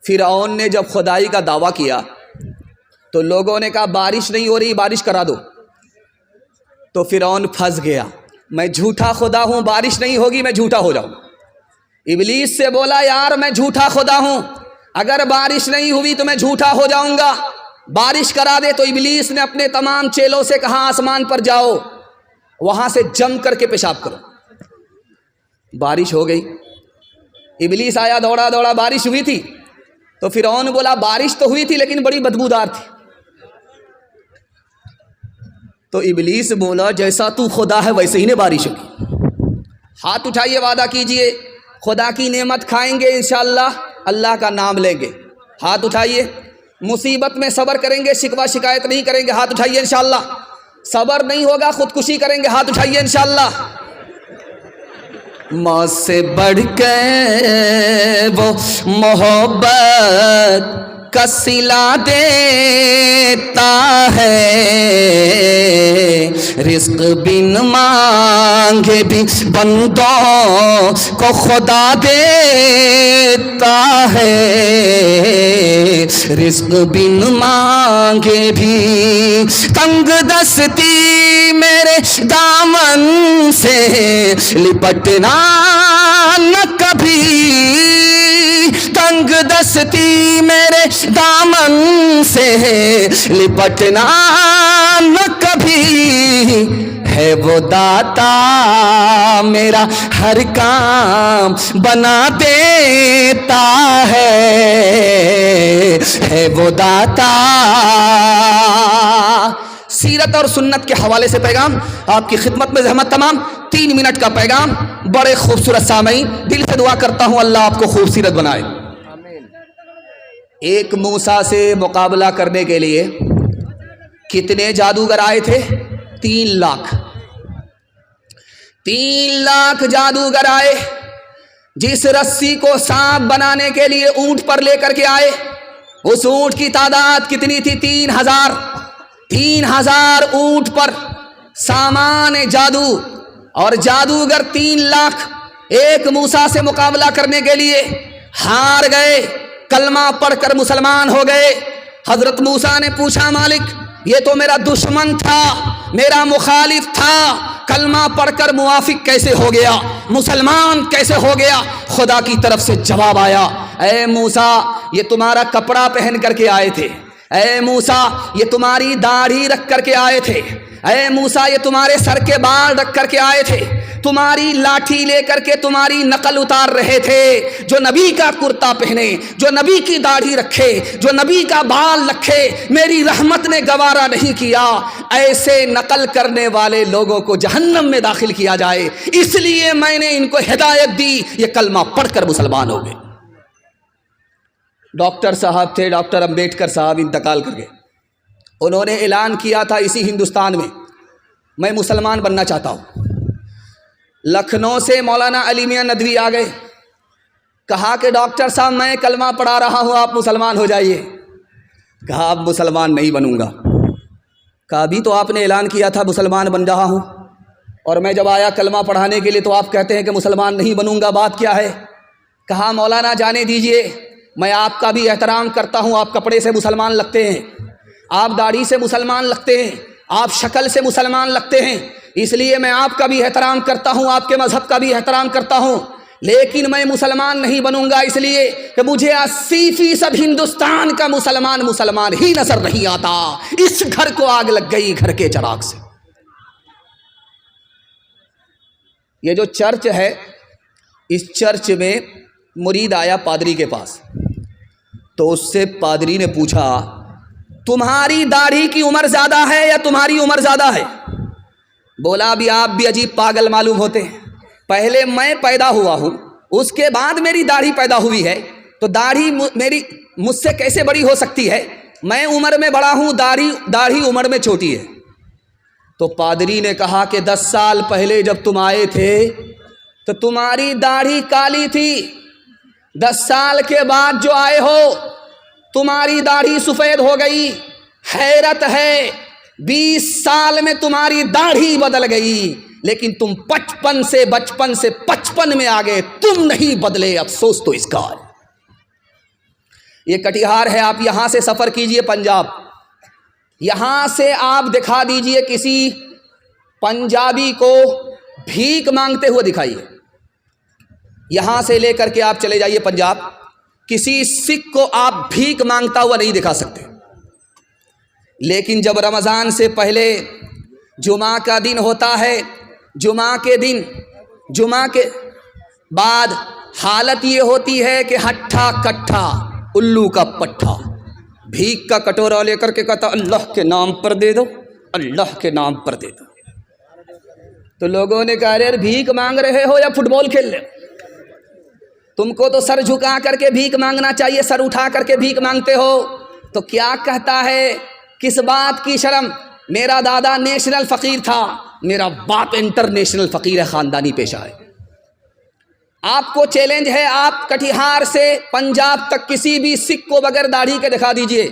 فرعون نے جب خدائی کا دعویٰ کیا تو لوگوں نے کہا بارش نہیں ہو رہی، بارش کرا دو. تو فرعون پھنس گیا، میں جھوٹا خدا ہوں، بارش نہیں ہوگی میں جھوٹا ہو جاؤں. ابلیس سے بولا یار میں جھوٹا خدا ہوں، اگر بارش نہیں ہوئی تو میں جھوٹا ہو جاؤں گا، بارش کرا دے. تو ابلیس نے اپنے تمام چیلوں سے کہا آسمان پر جاؤ، وہاں سے جم کر کے پیشاب کرو. بارش ہو گئی. ابلیس آیا دوڑا دوڑا، بارش ہوئی تھی. تو فرعون بولا بارش تو ہوئی تھی لیکن بڑی بدبودار تھی. تو ابلیس بولا جیسا تو خدا ہے ویسے ہی نے بارش ہوگی. ہاتھ اٹھائیے، وعدہ کیجئے خدا کی نعمت کھائیں گے انشاءاللہ، اللہ کا نام لیں گے. ہاتھ اٹھائیے. مصیبت میں صبر کریں گے، شکوہ شکایت نہیں کریں گے. ہاتھ اٹھائیے انشاءاللہ. صبر نہیں ہوگا خودکشی کریں گے. ہاتھ اٹھائیے انشاءاللہ. ماں سے بڑھ کے وہ محبت کا صلہ دیتا ہے، رزق بن مانگے بھی بندوں کو خدا دیتا ہے، رزق بن مانگے بھی. تنگ دستی میرے دامن سے لپٹنا نہ کبھی، تنگ دستی میرے دامن سے لپٹنا نہ کبھی. ہے وہ داتا میرا ہر کام بنا دیتا ہے وہ داتا. سیرت اور سنت کے حوالے سے پیغام آپ کی خدمت میں زحمت تمام. 3 منٹ کا پیغام، بڑے خوبصورت سامعین، دل سے دعا کرتا ہوں اللہ آپ کو خوبصورت بنائے. ایک موسیٰ سے مقابلہ کرنے کے لیے کتنے جادوگر آئے تھے؟ 3 لاکھ. 3 لاکھ جادوگر آئے. جس رسی کو سانپ بنانے کے لیے اونٹ پر لے کر کے آئے، اس اونٹ کی تعداد کتنی تھی؟ 3000. 3000 اونٹ پر سامان جادو، اور جادوگر 3 لاکھ ایک موسیٰ سے مقابلہ کرنے کے لیے ہار گئے، کلمہ پڑھ کر مسلمان ہو گئے. حضرت موسیٰ نے پوچھا مالک یہ تو میرا دشمن تھا، میرا مخالف تھا، کلمہ پڑھ کر موافق کیسے ہو گیا، مسلمان کیسے ہو گیا؟ خدا کی طرف سے جواب آیا، اے موسیٰ یہ تمہارا کپڑا پہن کر کے آئے تھے، اے موسیٰ یہ تمہاری داڑھی رکھ کر کے آئے تھے، اے موسیٰ یہ تمہارے سر کے بال رکھ کر کے آئے تھے، تمہاری لاٹھی لے کر کے تمہاری نقل اتار رہے تھے. جو نبی کا کرتا پہنے، جو نبی کی داڑھی رکھے، جو نبی کا بال رکھے، میری رحمت نے گوارا نہیں کیا ایسے نقل کرنے والے لوگوں کو جہنم میں داخل کیا جائے، اس لیے میں نے ان کو ہدایت دی، یہ کلمہ پڑھ کر مسلمان ہو گئے. ڈاکٹر صاحب تھے، ڈاکٹر امبیڈکر صاحب انتقال کر گئے. انہوں نے اعلان کیا تھا اسی ہندوستان میں مسلمان بننا چاہتا ہوں. لکھنؤ سے مولانا علی میاں ندوی آ گئے، کہا کہ ڈاکٹر صاحب میں کلمہ پڑھا رہا ہوں، آپ مسلمان ہو جائیے. کہا اب مسلمان نہیں بنوں گا. کہا ابھی تو آپ نے اعلان کیا تھا مسلمان بن رہا ہوں، اور میں جب آیا کلمہ پڑھانے کے لیے تو آپ کہتے ہیں کہ مسلمان نہیں بنوں گا، بات کیا ہے؟ کہا مولانا جانے دیجئے، میں آپ کا بھی احترام کرتا ہوں، آپ کپڑے سے مسلمان لگتے ہیں، آپ داڑھی سے مسلمان لگتے ہیں، آپ شکل سے مسلمان لگتے ہیں، اس لیے میں آپ کا بھی احترام کرتا ہوں، آپ کے مذہب کا بھی احترام کرتا ہوں، لیکن میں مسلمان نہیں بنوں گا اس لیے کہ مجھے 80% ہندوستان کا مسلمان ہی نظر نہیں آتا. اس گھر کو آگ لگ گئی گھر کے چراغ سے. یہ جو چرچ ہے، اس چرچ میں مرید آیا پادری کے پاس، تو اس سے پادری نے پوچھا تمہاری داڑھی کی عمر زیادہ ہے یا تمہاری عمر زیادہ ہے؟ بولا ابھی آپ بھی عجیب پاگل معلوم ہوتے ہیں، پہلے میں پیدا ہوا ہوں، اس کے بعد میری داڑھی پیدا ہوئی ہے، تو داڑھی میری مجھ سے کیسے بڑی ہو سکتی ہے؟ میں عمر میں بڑا ہوں، داڑھی عمر میں چھوٹی ہے. تو پادری نے کہا کہ 10 سال پہلے جب تم آئے تھے تو تمہاری داڑھی کالی تھی، 10 سال کے بعد جو آئے ہو تمہاری داڑھی سفید ہو گئی. حیرت ہے 20 سال میں تمہاری داڑھی بدل گئی، لیکن تم بچپن سے 55 میں آ گئے، تم نہیں بدلے، افسوس تو اس کا ہے. یہ کٹیہار ہے، آپ یہاں سے سفر کیجئے پنجاب، یہاں سے آپ دکھا دیجئے کسی پنجابی کو بھیک مانگتے ہوئے دکھائیے، یہاں سے لے کر کے آپ چلے جائیے پنجاب، کسی سکھ کو آپ بھیک مانگتا ہوا نہیں دکھا سکتے۔ لیکن جب رمضان سے پہلے جمعہ کا دن ہوتا ہے، جمعہ کے بعد حالت یہ ہوتی ہے کہ ہٹھا کٹھا الو کا پٹھا بھیک کا کٹورا لے کر کے کہتا اللہ کے نام پر دے دو، اللہ کے نام پر دے دو۔ تو لوگوں نے کہا یار بھیک مانگ رہے ہو یا فٹ بال کھیل رہے ہو؟ تم کو تو سر جھکا کر کے بھیک مانگنا چاہیے، سر اٹھا کر کے بھیک مانگتے ہو۔ تو کیا کہتا ہے، کس بات کی شرم؟ میرا دادا نیشنل فقیر تھا، میرا باپ انٹرنیشنل فقیر ہے، خاندانی پیشہ ہے۔ آپ کو چیلنج ہے، آپ کٹیہار سے پنجاب تک کسی بھی سکھ کو بغیر داڑھی کے دکھا دیجئے،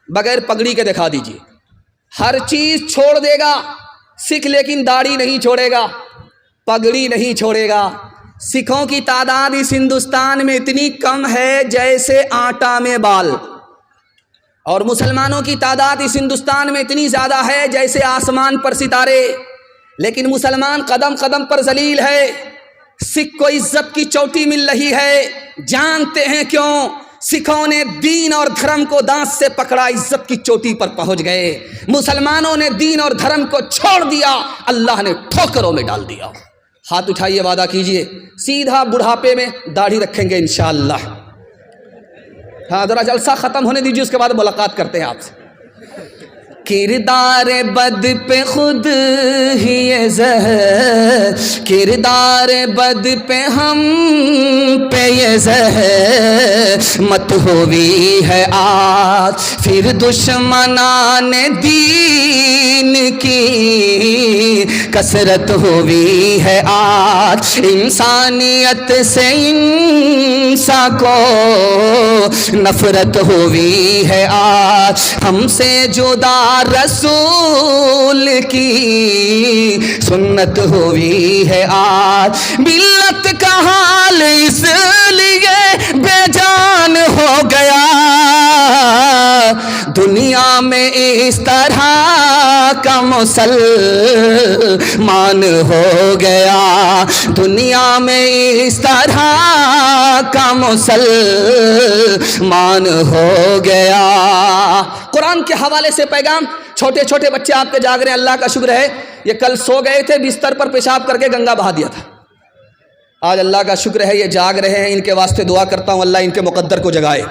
بغیر پگڑی کے دکھا دیجئے، ہر چیز چھوڑ دے گا سکھ، لیکن داڑھی نہیں چھوڑے گا، پگڑی نہیں چھوڑے گا۔ سکھوں کی تعداد اس ہندوستان میں اتنی کم ہے جیسے آٹا میں بال، اور مسلمانوں کی تعداد اس ہندوستان میں اتنی زیادہ ہے جیسے آسمان پر ستارے، لیکن مسلمان قدم قدم پر ذلیل ہے۔ سکھ کو عزت کی چوٹی مل رہی ہے، جانتے ہیں کیوں؟ سکھوں نے دین اور دھرم کو دانت سے پکڑا، عزت کی چوٹی پر پہنچ گئے۔ مسلمانوں نے دین اور دھرم کو چھوڑ دیا، اللہ نے ٹھوکروں میں ڈال دیا۔ ہاتھ اٹھائیے، وعدہ کیجئے سیدھا بڑھاپے میں داڑھی رکھیں گے انشاءاللہ۔ ہاں ذرا جلسہ ختم ہونے دیجیے، اس کے بعد ملاقات کرتے ہیں آپ سے۔ کردار بد پہ خود ہی یہ زہر، کردار بد پہ ہم پہ یہ زہر مت ہوئی ہے آج، پھر دشمنان دین کی کثرت ہوئی ہے آج، انسانیت سے انسان کو نفرت ہوئی ہے آج، ہم سے جدا رسول کی سنت ہوئی ہے آج، ملت کا حال اس لیے بے جان ہو گیا، دنیا میں اس طرح کا مسلمان ہو گیا، دنیا میں اس طرح کا مسلمان ہو گیا۔ قرآن کے حوالے سے پیغام، چھوٹے چھوٹے بچے آپ کے جاگ رہے ہیں، اللہ کا شکر ہے، یہ کل سو گئے تھے، بستر پر پیشاب کر کے گنگا بہا دیا تھا، آج اللہ کا شکر ہے یہ جاگ رہے ہیں، ان کے واسطے دعا کرتا ہوں اللہ ان کے مقدر کو جگائے۔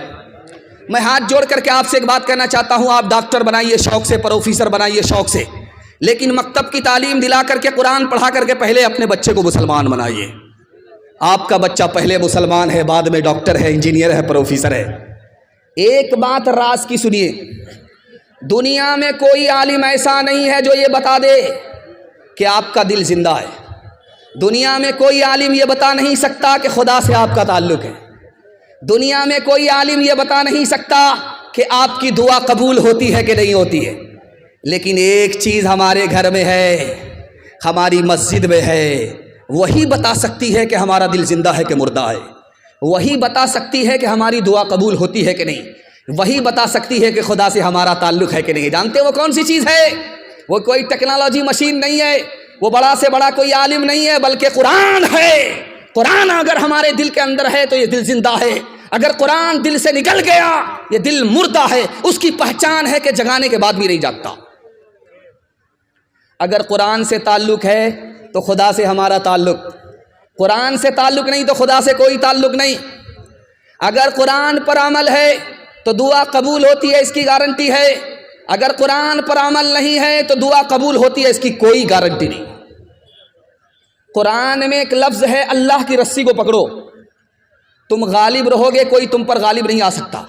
میں ہاتھ جوڑ کر کے آپ سے ایک بات کہنا چاہتا ہوں، آپ ڈاکٹر بنائیے شوق سے، پروفیسر بنائیے شوق سے، لیکن مکتب کی تعلیم دلا کر کے، قرآن پڑھا کر کے پہلے اپنے بچے کو مسلمان بنائیے۔ آپ کا بچہ پہلے مسلمان ہے، بعد میں ڈاکٹر ہے، انجینئر ہے، پروفیسر ہے۔ ایک بات راز کی سنیے، دنیا میں کوئی عالم ایسا نہیں ہے جو یہ بتا دے کہ آپ کا دل زندہ ہے، دنیا میں کوئی عالم یہ بتا نہیں سکتا کہ خدا سے آپ کا تعلق ہے، دنیا میں کوئی عالم یہ بتا نہیں سکتا کہ آپ کی دعا قبول ہوتی ہے کہ نہیں ہوتی ہے، لیکن ایک چیز ہمارے گھر میں ہے، ہماری مسجد میں ہے، وہی بتا سکتی ہے کہ ہمارا دل زندہ ہے کہ مردہ ہے، وہی بتا سکتی ہے کہ ہماری دعا قبول ہوتی ہے کہ نہیں، وہی بتا سکتی ہے کہ خدا سے ہمارا تعلق ہے کہ نہیں۔ جانتے وہ کون سی چیز ہے؟ وہ کوئی ٹیکنالوجی مشین نہیں ہے، وہ بڑا سے بڑا کوئی عالم نہیں ہے، بلکہ قرآن ہے۔ قرآن اگر ہمارے دل کے اندر ہے تو یہ دل زندہ ہے، اگر قرآن دل سے نکل گیا یہ دل مردہ ہے، اس کی پہچان ہے کہ جگانے کے بعد بھی نہیں جاگتا۔ اگر قرآن سے تعلق ہے تو خدا سے ہمارا تعلق، قرآن سے تعلق نہیں تو خدا سے کوئی تعلق نہیں۔ اگر قرآن پر عمل ہے تو دعا قبول ہوتی ہے، اس کی گارنٹی ہے، اگر قرآن پر عمل نہیں ہے تو دعا قبول ہوتی ہے، اس کی کوئی گارنٹی نہیں۔ قرآن میں ایک لفظ ہے اللہ کی رسی کو پکڑو، تم غالب رہو گے، کوئی تم پر غالب نہیں آ سکتا۔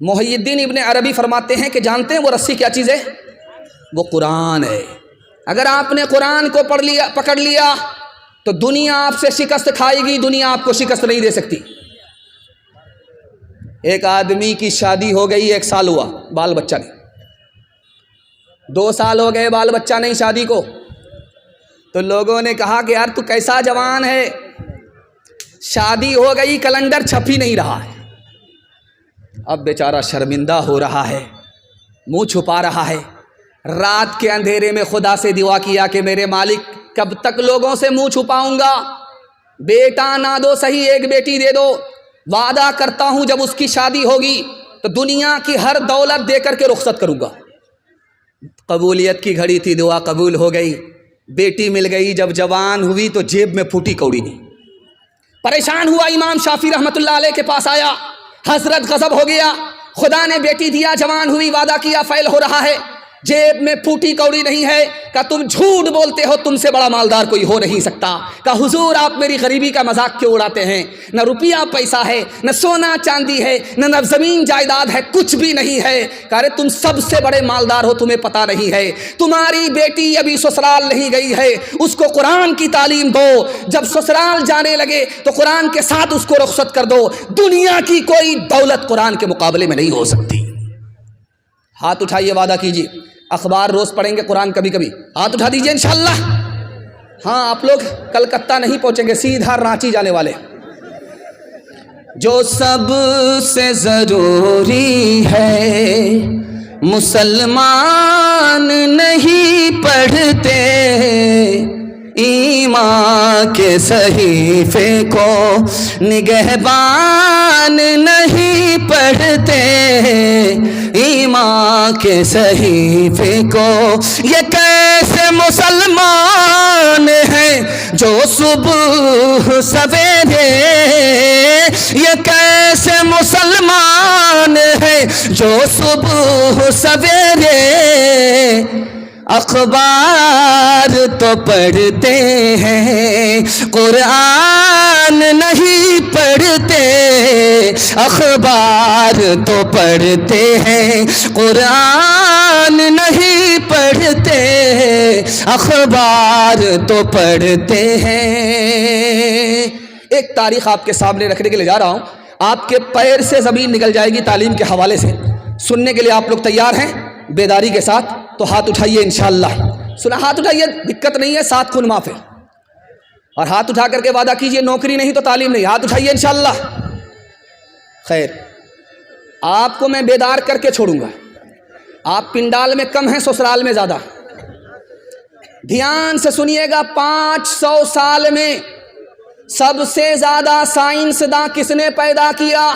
محی الدین ابن عربی فرماتے ہیں کہ جانتے ہیں وہ رسی کیا چیز ہے؟ وہ قرآن ہے۔ اگر آپ نے قرآن کو پکڑ لیا تو دنیا آپ سے شکست کھائے گی، دنیا آپ کو شکست نہیں دے سکتی۔ ایک آدمی کی شادی ہو گئی، 1 سال ہوا، بال بچہ نہیں، 2 سال ہو گئے بال بچہ نہیں شادی کو، تو لوگوں نے کہا کہ یار تو کیسا جوان ہے، شادی ہو گئی کیلنڈر چھپ ہی نہیں رہا ہے، اب بیچارہ شرمندہ ہو رہا ہے، منہ چھپا رہا ہے۔ رات کے اندھیرے میں خدا سے دعا کیا کہ میرے مالک کب تک لوگوں سے منہ چھپاؤں گا، بیٹا نہ دو صحیح ایک بیٹی دے دو، وعدہ کرتا ہوں جب اس کی شادی ہوگی تو دنیا کی ہر دولت دے کر کے رخصت کروں گا۔ قبولیت کی گھڑی تھی، دعا قبول ہو گئی، بیٹی مل گئی۔ جب جوان ہوئی تو جیب میں پھوٹی کوڑی نہیں۔ پریشان ہوا، امام شافعی رحمۃ اللہ علیہ کے پاس آیا، حضرت غضب ہو گیا، خدا نے بیٹی دیا، جوان ہوئی، وعدہ کیا، فیل ہو رہا ہے، جیب میں پھوٹی کوڑی نہیں ہے۔ کہ تم جھوٹ بولتے ہو، تم سے بڑا مالدار کوئی ہو نہیں سکتا۔ کہ حضور آپ میری غریبی کا مذاق کیوں اڑاتے ہیں؟ نہ روپیہ پیسہ ہے، نہ سونا چاندی ہے، نہ زمین جائیداد ہے، کچھ بھی نہیں ہے۔ کہ ارے تم سب سے بڑے مالدار ہو، تمہیں پتہ نہیں ہے، تمہاری بیٹی ابھی سسرال نہیں گئی ہے، اس کو قرآن کی تعلیم دو، جب سسرال جانے لگے تو قرآن کے ساتھ اس کو رخصت کر دو، دنیا کی کوئی دولت قرآن کے مقابلے میں نہیں ہو سکتی۔ ہاتھ اٹھائیے، وعدہ کیجیے، اخبار روز پڑھیں گے، قرآن کبھی کبھی، ہاتھ اٹھا دیجئے انشاءاللہ۔ ہاں آپ لوگ کلکتہ نہیں پہنچیں گے، سیدھا رانچی جانے والے۔ جو سب سے ضروری ہے مسلمان نہیں پڑھتے، ایمان کے صحیفے کو نگہبان نہیں پڑھتے، ایمان کے صحیفے کو۔ یہ کیسے مسلمان ہیں جو صبح سویرے، یہ کیسے مسلمان ہیں جو صبح سویرے اخبار تو پڑھتے ہیں، قرآن نہیں پڑھتے، اخبار تو پڑھتے ہیں، قرآن نہیں پڑھتے، اخبار تو پڑھتے ہیں۔ ایک تاریخ آپ کے سامنے رکھنے کے لیے جا رہا ہوں، آپ کے پیر سے زمین نکل جائے گی تعلیم کے حوالے سے۔ سننے کے لیے آپ لوگ تیار ہیں بیداری کے ساتھ؟ تو ہاتھ اٹھائیے انشاءاللہ۔ سنا، ہاتھ اٹھائیے، دقت نہیں ہے، 7 خون معاف ہے۔ اور ہاتھ اٹھا کر کے وعدہ کیجئے، نوکری نہیں تو تعلیم نہیں، ہاتھ اٹھائیے انشاءاللہ۔ خیر، آپ کو میں بیدار کر کے چھوڑوں گا۔ آپ پنڈال میں کم ہیں، سسرال میں زیادہ۔ دھیان سے سنیے گا، 500 سال میں سب سے زیادہ سائنسداں کس نے پیدا کیا؟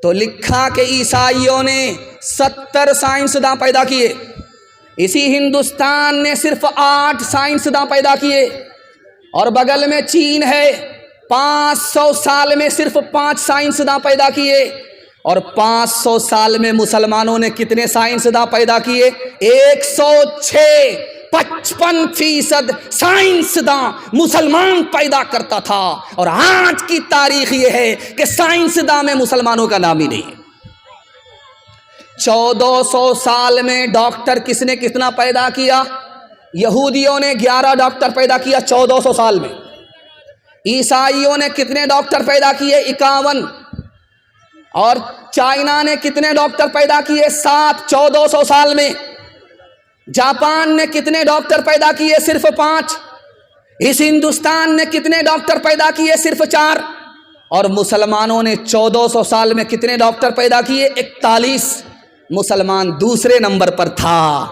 تو لکھا کہ عیسائیوں نے 70 سائنسداں پیدا کیے، اسی ہندوستان نے صرف 8 سائنسداں پیدا کیے، اور بغل میں چین ہے، 500 سال میں صرف 5 سائنسداں پیدا کیے، اور 500 سال میں مسلمانوں نے کتنے سائنسداں پیدا کیے؟ 106۔ 55% سائنسداں مسلمان پیدا کرتا تھا، اور آج کی تاریخ یہ ہے کہ سائنسداں میں مسلمانوں کا نام ہی نہیں ہے۔ 1400 سال میں ڈاکٹر کس نے کتنا پیدا کیا؟ یہودیوں نے 11 ڈاکٹر پیدا کیا 1400 سال میں۔ عیسائیوں نے کتنے ڈاکٹر پیدا کیے؟ 51۔ اور چائنا نے کتنے ڈاکٹر پیدا کیے؟ 7 1400 سال میں۔ جاپان نے کتنے ڈاکٹر پیدا کیے؟ صرف 5۔ اس ہندوستان نے کتنے ڈاکٹر پیدا کیے؟ صرف 4۔ اور مسلمانوں نے 1400 سال میں کتنے ڈاکٹر پیدا کیے؟ 41۔ مسلمان دوسرے نمبر پر تھا،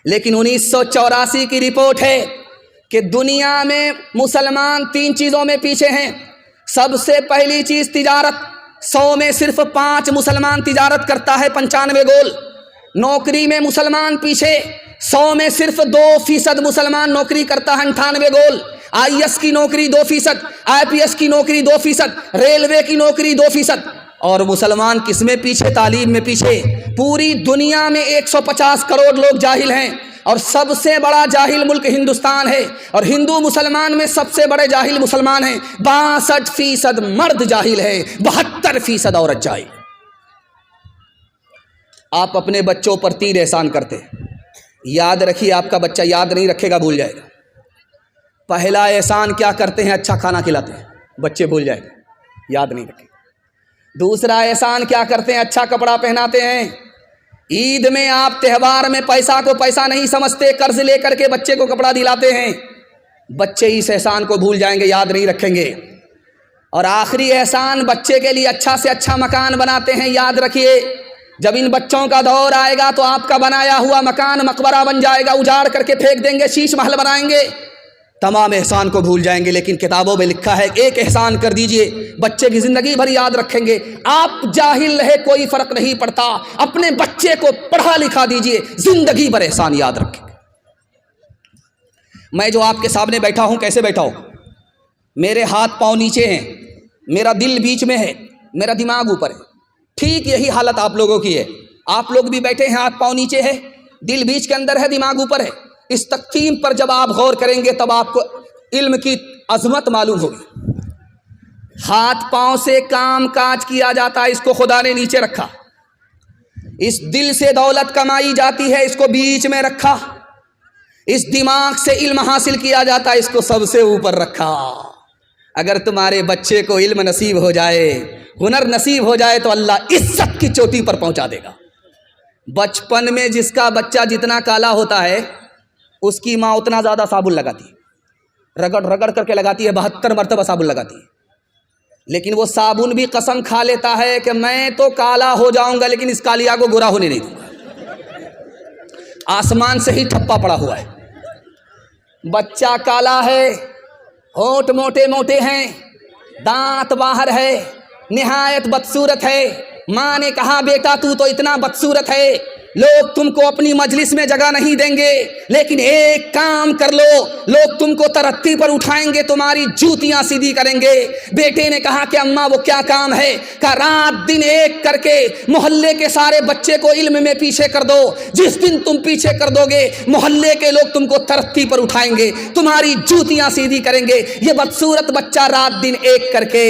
لیکن 1984 کی رپورٹ ہے کہ دنیا میں مسلمان 3 چیزوں میں پیچھے ہیں۔ سب سے پہلی چیز تجارت، 100 میں صرف 5 مسلمان تجارت کرتا ہے، 95 گول۔ نوکری میں مسلمان پیچھے، 100 میں صرف 2% مسلمان نوکری کرتا ہے، 98 گول۔ IAS کی نوکری 2%، IPS کی نوکری 2%، ریلوے کی نوکری 2%۔ اور مسلمان کس میں پیچھے؟ تعلیم میں پیچھے۔ پوری دنیا میں 150 کروڑ لوگ جاہل ہیں، اور سب سے بڑا جاہل ملک ہندوستان ہے، اور ہندو مسلمان میں سب سے بڑے جاہل مسلمان ہیں۔ 62% مرد جاہل ہے، 72% عورت جاہل۔ آپ اپنے بچوں پر 3 احسان کرتے، یاد رکھیے، آپ کا بچہ یاد نہیں رکھے گا، بھول جائے گا۔ پہلا احسان کیا کرتے ہیں؟ اچھا کھانا کھلاتے ہیں، بچے بھول جائے گا، یاد نہیں رکھے گا۔ دوسرا احسان کیا کرتے ہیں؟ اچھا کپڑا پہناتے ہیں۔ عید میں آپ تہوار میں پیسہ کو پیسہ نہیں سمجھتے، قرض لے کر کے بچے کو کپڑا دلاتے ہیں، بچے اس احسان کو بھول جائیں گے، یاد نہیں رکھیں گے۔ اور آخری احسان بچے کے لیے اچھا سے اچھا مکان بناتے ہیں. یاد رکھیے جب ان بچوں کا دور آئے گا تو آپ کا بنایا ہوا مکان مقبرہ بن جائے گا, اجاڑ کر کے پھینک دیں گے, شیش محل بنائیں گے, تمام احسان کو بھول جائیں گے. لیکن کتابوں میں لکھا ہے ایک احسان کر دیجئے, بچے کی زندگی بھر یاد رکھیں گے. آپ جاہل رہے کوئی فرق نہیں پڑتا, اپنے بچے کو پڑھا لکھا دیجئے, زندگی بھر احسان یاد رکھیں گے. میں جو آپ کے سامنے بیٹھا ہوں کیسے بیٹھا ہوں؟ میرے ہاتھ پاؤں نیچے ہیں, میرا دل بیچ میں ہے, میرا دماغ اوپر ہے. ٹھیک یہی حالت آپ لوگوں کی ہے. آپ لوگ بھی بیٹھے ہیں, ہاتھ پاؤں نیچے ہے, دل بیچ کے اندر ہے, دماغ اوپر ہے. اس تقسیم پر جب آپ غور کریں گے تب آپ کو علم کی عظمت معلوم ہوگی. ہاتھ پاؤں سے کام کاج کیا جاتا ہے, اس کو خدا نے نیچے رکھا. اس دل سے دولت کمائی جاتی ہے, اس کو بیچ میں رکھا. اس دماغ سے علم حاصل کیا جاتا ہے, اس کو سب سے اوپر رکھا. اگر تمہارے بچے کو علم نصیب ہو جائے, ہنر نصیب ہو جائے تو اللہ عزت کی چوٹی پر پہنچا دے گا. بچپن میں جس کا بچہ جتنا کالا ہوتا ہے اس کی ماں اتنا زیادہ صابن لگاتی ہے, رگڑ رگڑ کر کے لگاتی ہے, 72 مرتبہ صابن لگاتی ہے. لیکن وہ صابن بھی قسم کھا لیتا ہے کہ میں تو کالا ہو جاؤں گا لیکن اس کالیا کو گورا ہونے نہیں دوں گا. آسمان سے ہی ٹھپا پڑا ہوا ہے. بچہ کالا ہے, ہونٹ موٹے موٹے ہیں, دانت باہر ہے, نہایت بدصورت ہے. ماں نے کہا بیٹا تو اتنا بدصورت ہے, لوگ تم کو اپنی مجلس میں جگہ نہیں دیں گے, لیکن ایک کام کر لو, لوگ تم کو ترقی پر اٹھائیں گے, تمہاری جوتیاں سیدھی کریں گے. بیٹے نے کہا کہ اماں وہ کیا کام ہے؟ کہ رات دن ایک کر کے محلے کے سارے بچے کو علم میں پیچھے کر دو. جس دن تم پیچھے کر دو گے محلے کے لوگ تم کو ترقی پر اٹھائیں گے, تمہاری جوتیاں سیدھی کریں گے. یہ بدصورت بچہ رات دن ایک کر کے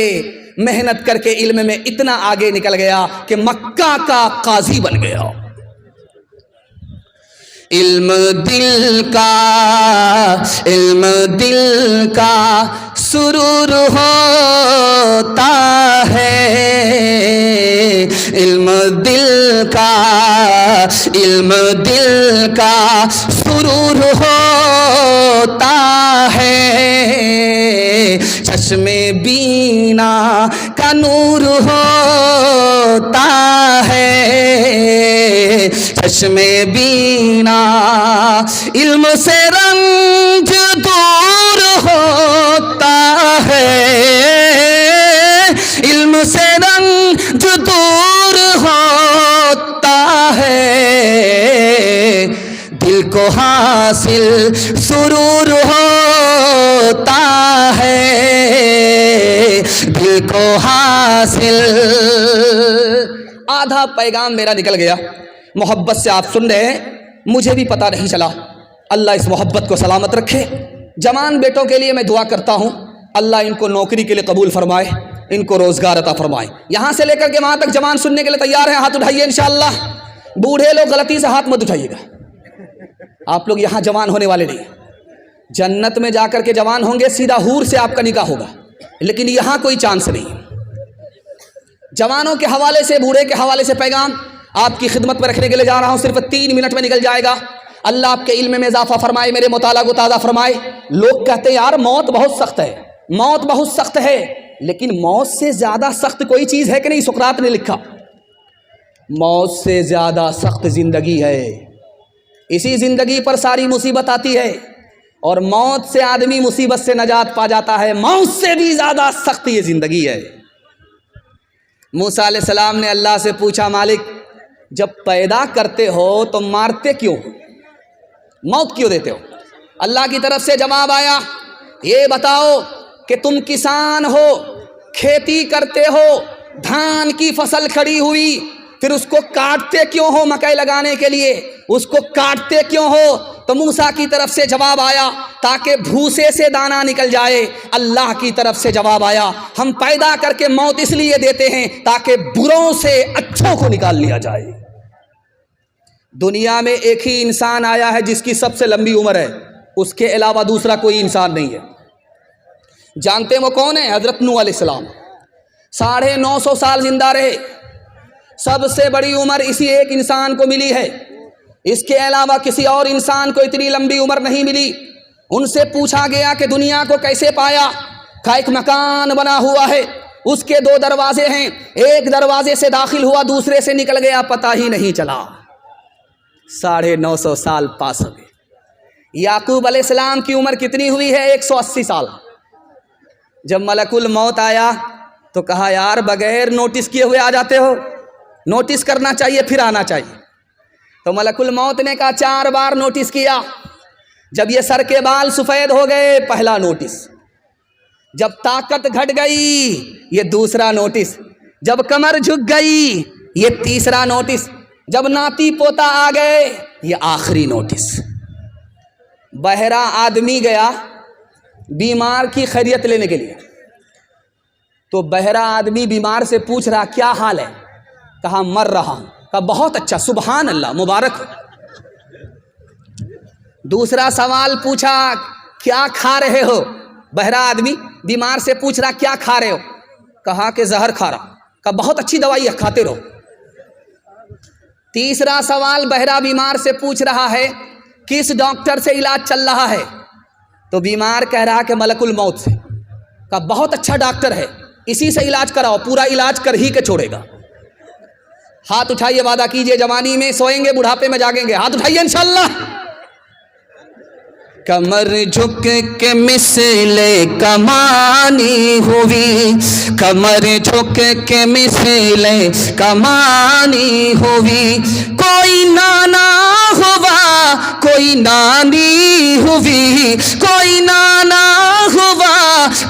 محنت کر کے علم میں اتنا آگے نکل گیا کہ مکہ کا قاضی بن گیا. علم دل کا سرور ہوتا ہے, علم دل کا سرور ہوتا ہے, چشم بینا کا نور ہوتا ہے, چشم بینا علم سے رنج دور ہوتا ہے, علم سے رنج دور ہوتا ہے, دل کو حاصل سرور ہوتا ہے, دل کو حاصل. آدھا پیغام میرا نکل گیا, محبت سے آپ سن رہے ہیں, مجھے بھی پتہ نہیں چلا. اللہ اس محبت کو سلامت رکھے. جوان بیٹوں کے لیے میں دعا کرتا ہوں, اللہ ان کو نوکری کے لیے قبول فرمائے, ان کو روزگار عطا فرمائے. یہاں سے لے کر کے وہاں تک جوان سننے کے لیے تیار ہیں؟ ہاتھ اٹھائیے انشاءاللہ. بوڑھے لوگ غلطی سے ہاتھ مت اٹھائیے گا, آپ لوگ یہاں جوان ہونے والے نہیں. جنت میں جا کر کے جوان ہوں گے, سیدھا حور سے آپ کا نکاح ہوگا, لیکن یہاں کوئی چانس نہیں. جوانوں کے حوالے سے, بوڑھے کے حوالے سے پیغام آپ کی خدمت میں رکھنے کے لیے جا رہا ہوں. صرف 3 منٹ میں نکل جائے گا. اللہ آپ کے علم میں اضافہ فرمائے, میرے مطالعہ کو تازہ فرمائے. لوگ کہتے ہیں یار موت بہت سخت ہے, موت بہت سخت ہے, لیکن موت سے زیادہ سخت کوئی چیز ہے کہ نہیں؟ سقراط نے لکھا موت سے زیادہ سخت زندگی ہے. اسی زندگی پر ساری مصیبت آتی ہے, اور موت سے آدمی مصیبت سے نجات پا جاتا ہے. موت سے بھی زیادہ سخت یہ زندگی ہے. موسیٰ علیہ السلام نے اللہ سے پوچھا, مالک جب پیدا کرتے ہو تو مارتے کیوں, موت کیوں دیتے ہو؟ اللہ کی طرف سے جواب آیا, یہ بتاؤ کہ تم کسان ہو, کھیتی کرتے ہو, دھان کی فصل کھڑی ہوئی, پھر اس کو کاٹتے کیوں ہو؟ مکئی لگانے کے لیے اس کو کاٹتے کیوں ہو؟ تو موسیٰ کی طرف سے جواب آیا تاکہ بھوسے سے دانہ نکل جائے. اللہ کی طرف سے جواب آیا, ہم پیدا کر کے موت اس لیے دیتے ہیں تاکہ بروں سے اچھوں کو نکال لیا جائے. دنیا میں ایک ہی انسان آیا ہے جس کی سب سے لمبی عمر ہے, اس کے علاوہ دوسرا کوئی انسان نہیں ہے. جانتے ہیں وہ کون ہے؟ حضرت نوح علیہ السلام. 950 سال زندہ رہے. سب سے بڑی عمر اسی ایک انسان کو ملی ہے, اس کے علاوہ کسی اور انسان کو اتنی لمبی عمر نہیں ملی. ان سے پوچھا گیا کہ دنیا کو کیسے پایا؟ کا ایک مکان بنا ہوا ہے, اس کے 2 دروازے ہیں, ایک دروازے سے داخل ہوا دوسرے سے نکل گیا, پتہ ہی نہیں چلا. 950 سال پاس ہو گئے. یعقوب علیہ السلام کی عمر کتنی ہوئی ہے؟ 180 سال. جب ملک الموت آیا تو کہا یار بغیر نوٹس کیے ہوئے آ جاتے ہو, نوٹس کرنا چاہیے پھر آنا چاہیے. تو ملک الموت نے کہا 4 بار نوٹس کیا. جب یہ سر کے بال سفید ہو گئے پہلا نوٹس, جب طاقت گھٹ گئی یہ دوسرا نوٹس, جب کمر جھک گئی یہ تیسرا نوٹس, جب ناتی پوتا آ گئے یہ آخری نوٹس. بہرا آدمی گیا بیمار کی خیریت لینے کے لیے, تو بہرا آدمی بیمار سے پوچھ رہا کیا حال ہے؟ کہا مر رہا ہوں. کہا بہت اچھا, سبحان اللہ, مبارک ہو. دوسرا سوال پوچھا کیا کھا رہے ہو؟ بہرا آدمی بیمار سے پوچھ رہا کیا کھا رہے ہو؟ کہا کہ زہر کھا رہا. کہا بہت اچھی دوائی ہے, کھاتے رہو. تیسرا سوال بہرا بیمار سے پوچھ رہا ہے کس ڈاکٹر سے علاج چل رہا ہے؟ تو بیمار کہہ رہا کہ ملک الموت سے. کہا بہت اچھا ڈاکٹر ہے, اسی سے علاج کراؤ, پورا علاج کر ہی کے چھوڑے گا. ہاتھ اٹھائیے, وعدہ کیجئے جوانی میں سوئیں گے بڑھاپے میں جاگیں گے. ہاتھ اٹھائیے انشاءاللہ. کمر جھک کے مثل کمانی ہوئی, کمر جھک کے مثل کمانی ہوئی, کوئی نانا ہوا کوئی نانی ہوئی, کوئی نانا ہوا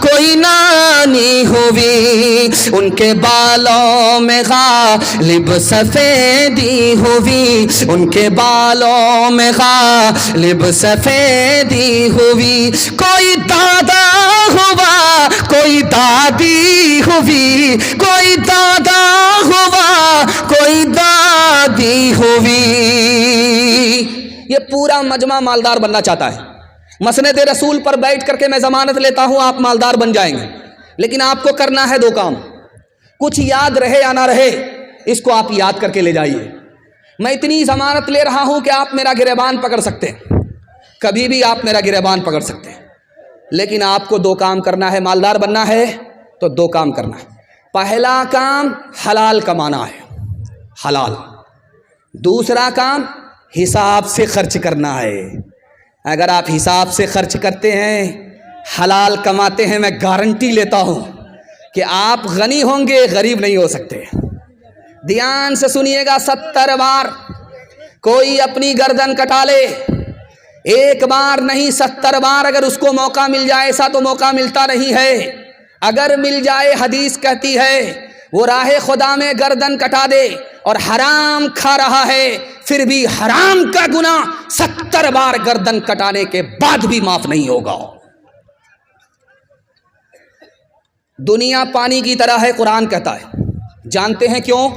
کوئی نانی ہوئی, ان کے بالوں میں غالب سفیدی ہوئی, ان کے بالوں میں غالب سفیدی ہوئی, کوئی دادا ہوا کوئی دادی ہوئی, کوئی دادا ہوا کوئی دادی ہوئی. یہ پورا مجمع مالدار بننا چاہتا ہے. مسند رسول پر بیٹھ کر کے میں ضمانت لیتا ہوں آپ مالدار بن جائیں گے, لیکن آپ کو کرنا ہے 2 کام. کچھ یاد رہے یا نہ رہے اس کو آپ یاد کر کے لے جائیے. میں اتنی ضمانت لے رہا ہوں کہ آپ میرا گریبان پکڑ سکتے ہیں, کبھی بھی آپ میرا گریبان پکڑ سکتے ہیں, لیکن آپ کو 2 کام کرنا ہے. مالدار بننا ہے تو 2 کام کرنا ہے. پہلا کام حلال کمانا ہے, حلال. دوسرا کام حساب سے خرچ کرنا ہے. اگر آپ حساب سے خرچ کرتے ہیں, حلال کماتے ہیں, میں گارنٹی لیتا ہوں کہ آپ غنی ہوں گے, غریب نہیں ہو سکتے. دھیان سے سنیے گا, 70 بار کوئی اپنی گردن کٹا لے, 1 بار نہیں 70 بار اگر اس کو موقع مل جائے, ایسا تو موقع ملتا نہیں ہے. اگر مل جائے, حدیث کہتی ہے وہ راہ خدا میں گردن کٹا دے اور حرام کھا رہا ہے, پھر بھی حرام کا گناہ 70 بار گردن کٹانے کے بعد بھی معاف نہیں ہوگا. دنیا پانی کی طرح ہے, قرآن کہتا ہے. جانتے ہیں کیوں؟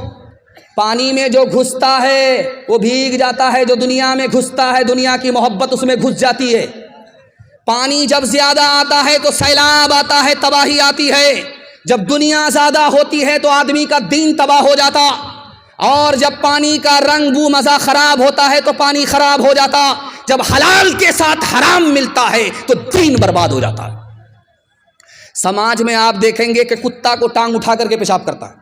پانی میں جو گھستا ہے وہ بھیگ جاتا ہے, جو دنیا میں گھستا ہے دنیا کی محبت اس میں گھس جاتی ہے. پانی جب زیادہ آتا ہے تو سیلاب آتا ہے, تباہی آتی ہے. جب دنیا زیادہ ہوتی ہے تو آدمی کا دین تباہ ہو جاتا, اور جب پانی کا رنگ بو مزہ خراب ہوتا ہے تو پانی خراب ہو جاتا. جب حلال کے ساتھ حرام ملتا ہے تو دین برباد ہو جاتا ہے. سماج میں آپ دیکھیں گے کہ کتا کو ٹانگ اٹھا کر کے پیشاب کرتا ہے.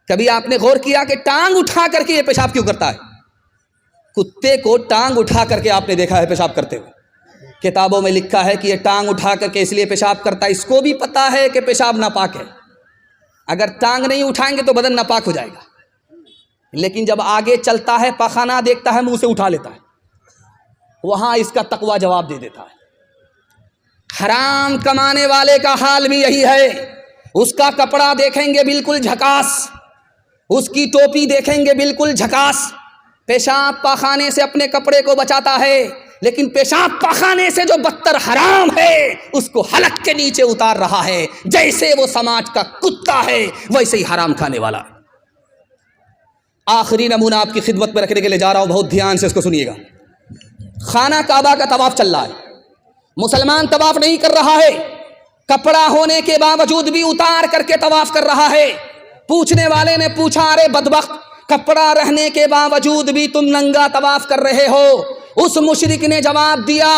کبھی آپ نے غور کیا کہ ٹانگ اٹھا کر کے یہ پیشاب کیوں کرتا ہے؟ کتے کو ٹانگ اٹھا کر کے آپ نے دیکھا ہے پیشاب کرتے ہوئے. کتابوں میں لکھا ہے کہ یہ ٹانگ اٹھا کر کے اس لیے پیشاب کرتا ہے, اس کو بھی پتا ہے کہ پیشاب ناپاک ہے. اگر ٹانگ نہیں اٹھائیں گے تو بدن ناپاک ہو جائے گا, لیکن جب آگے چلتا ہے پاخانہ دیکھتا ہے منہ سے اٹھا لیتا ہے, وہاں اس کا تقوی جواب دے دیتا ہے. حرام کمانے والے کا حال بھی یہی ہے. اس کا کپڑا دیکھیں گے بالکل جھکاس, اس کی ٹوپی دیکھیں گے بالکل جھکاس. پیشاب پاخانے سے اپنے کپڑے کو بچاتا ہے, لیکن پیشاب پاخانے سے جو بدتر حرام ہے اس کو حلق کے نیچے اتار رہا ہے. جیسے وہ سماج کا کتا ہے ویسے ہی حرام کھانے والا ہے. آخری نمونہ آپ کی خدمت میں رکھنے کے لیے جا رہا ہوں, بہت دھیان سے اس کو سنیے گا. خانہ کعبہ کا طواف چل رہا ہے, مسلمان طواف نہیں کر رہا ہے, کپڑا ہونے کے باوجود بھی اتار کر کے طواف کر رہا ہے. پوچھنے والے نے پوچھا, ارے بدبخت, کپڑا رہنے کے باوجود بھی تم ننگا طواف کر رہے ہو؟ اس مشرک نے جواب دیا,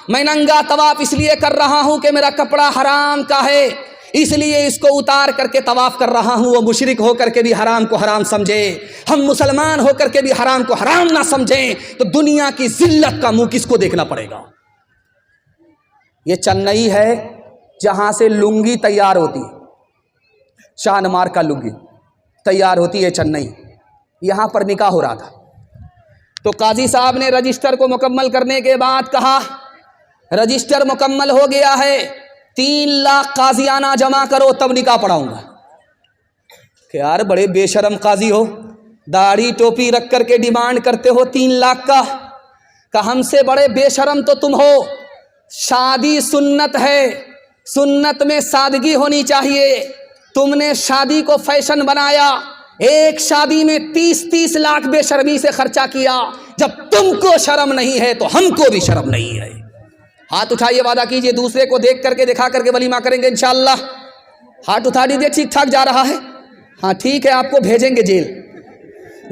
میں ننگا طواف اس لیے کر رہا ہوں کہ میرا کپڑا حرام کا ہے، اس لیے اس کو اتار کر کے طواف کر رہا ہوں۔ وہ مشرک ہو کر کے بھی حرام کو حرام سمجھے، ہم مسلمان ہو کر کے بھی حرام کو حرام نہ سمجھیں، تو دنیا کی ذلت کا منہ کس کو دیکھنا پڑے گا؟ یہ چنئی ہے جہاں سے لنگی تیار ہوتی ہے، شاہنمار کا لنگی تیار ہوتی ہے چنئی، یہاں پر نکاح ہو رہا تھا۔ تو قاضی صاحب نے رجسٹر کو مکمل کرنے کے بعد کہا رجسٹر مکمل ہو گیا ہے، 3 لاکھ قاضیانہ جمع کرو تب نکاح پڑھاؤں گا۔ کہ یار بڑے بے شرم قاضی ہو، داڑھی ٹوپی رکھ کر کے ڈیمانڈ کرتے ہو 3 لاکھ کا، کہ ہم سے بڑے بے شرم تو تم ہو۔ شادی سنت ہے، سنت میں سادگی ہونی چاہیے، تم نے شادی کو فیشن بنایا، ایک شادی میں 30 لاکھ بے شرمی سے خرچہ کیا۔ جب تم کو شرم نہیں ہے تو ہم کو بھی شرم نہیں ہے۔ ہاتھ اٹھائیے، وعدہ کیجئے دوسرے کو دیکھ کر کے دکھا کر کے ولیمہ کریں گے انشاءاللہ۔ ہاتھ اٹھا دیجئے، ٹھیک ٹھاک جا رہا ہے؟ ہاں ٹھیک ہے، آپ کو بھیجیں گے جیل،